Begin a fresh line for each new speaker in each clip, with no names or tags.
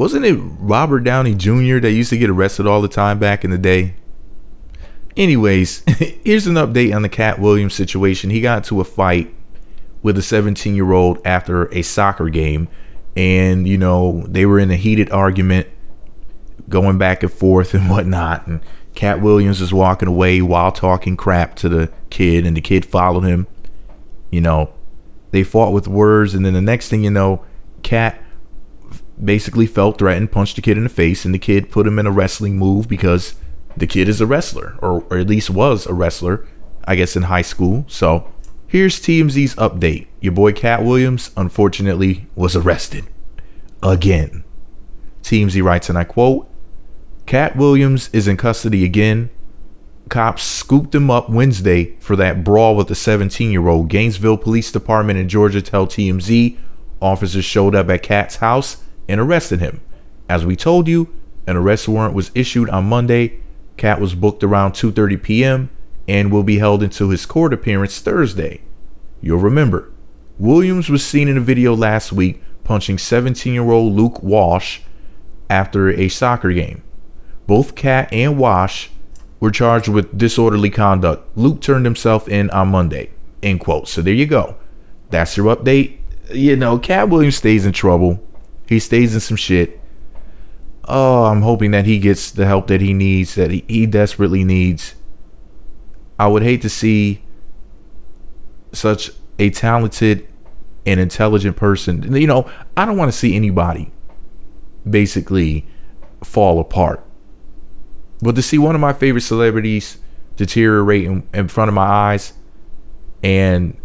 Wasn't it Robert Downey Jr. that used to get arrested all the time back in the day? Anyways, here's an update on the Katt Williams situation. He got into a fight with a 17-year-old after a soccer game, and you know, they were in a heated argument going back and forth and whatnot, and Katt Williams is walking away while talking crap to the kid, and the kid followed him. You know, they fought with words, and then the next thing you know, Katt basically felt threatened, punched the kid in the face, and the kid put him in a wrestling move because the kid is a wrestler, or at least was a wrestler, I guess, in high school. So here's TMZ's update. Your boy Katt Williams, unfortunately, was arrested again. TMZ writes, and I quote, "Katt Williams is in custody again. Cops scooped him up Wednesday for that brawl with the 17-year-old. Gainesville Police Department in Georgia tell TMZ officers showed up at Katt's house and arrested him. As we told you, an arrest warrant was issued on Monday. Katt was booked around 2:30 p.m. and will be held until his court appearance Thursday. You'll remember, Williams was seen in a video last week punching 17-year-old Luke Walsh after a soccer game. Both Katt and Walsh were charged with disorderly conduct. Luke turned himself in on Monday." End quote. So there you go. That's your update. You know, Katt Williams stays in trouble. He stays in some shit. Oh, I'm hoping that he gets the help that he needs, that he desperately needs. I would hate to see such a talented and intelligent person. You know, I don't want to see anybody basically fall apart. But to see one of my favorite celebrities deteriorate in front of my eyes, and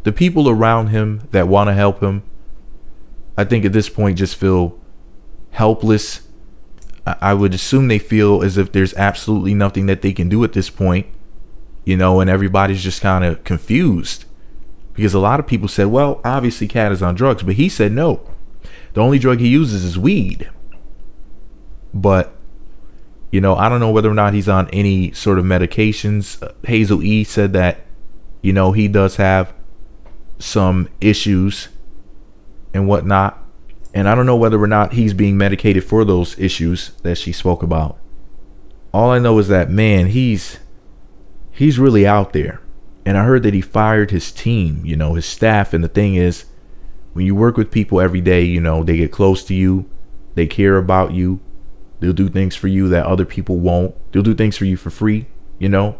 the people around him that want to help him, I think at this point just feel helpless. I would assume they feel as if there's absolutely nothing that they can do at this point, you know, and everybody's just kind of confused, because a lot of people said, well, obviously Katt is on drugs, but he said no. The only drug he uses is weed. But, you know, I don't know whether or not he's on any sort of medications. Hazel E said that, you know, he does have some issues and whatnot, and I don't know whether or not he's being medicated for those issues that she spoke about. All I know is that, man, he's really out there. And I heard that he fired his team, you know, his staff. And the thing is, when you work with people every day, you know, they get close to you, they care about you, they'll do things for you that other people won't. They'll do things for you for free, you know,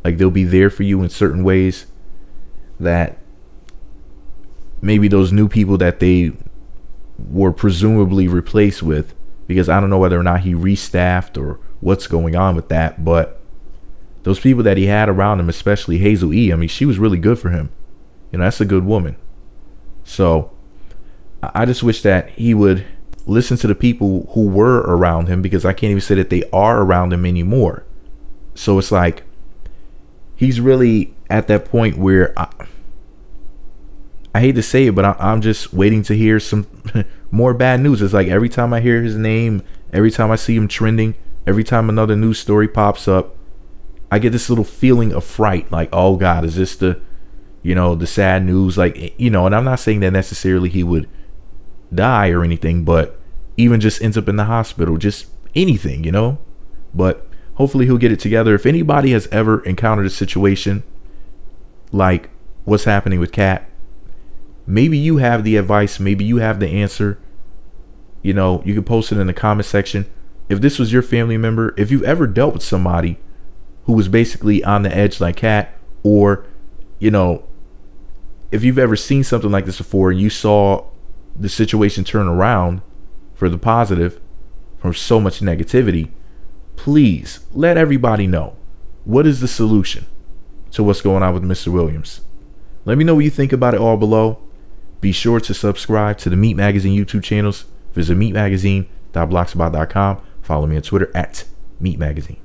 like they'll be there for you in certain ways that maybe those new people that they were presumably replaced with, because I don't know whether or not he restaffed or what's going on with that, but those people that he had around him, especially Hazel E, I mean, she was really good for him. You know, that's a good woman. So I just wish that he would listen to the people who were around him, because I can't even say that they are around him anymore. So it's like he's really at that point where I hate to say it, but I'm just waiting to hear some more bad news. It's like every time I hear his name, every time I see him trending, every time another news story pops up, I get this little feeling of fright. Like, oh God, is this the, you know, the sad news? Like, you know, and I'm not saying that necessarily he would die or anything, but even just ends up in the hospital, just anything, you know. But hopefully he'll get it together. If anybody has ever encountered a situation like what's happening with Katt, maybe you have the advice, maybe you have the answer, you know, you can post it in the comment section. If this was your family member, if you've ever dealt with somebody who was basically on the edge like Katt, or, you know, if you've ever seen something like this before and you saw the situation turn around for the positive from so much negativity, please let everybody know, what is the solution to what's going on with Mr. Williams? Let me know what you think about it all below. Be sure to subscribe to the Meat Magazine YouTube channels. Visit meatmagazine.blogspot.com. Follow me on Twitter @meatmagazine.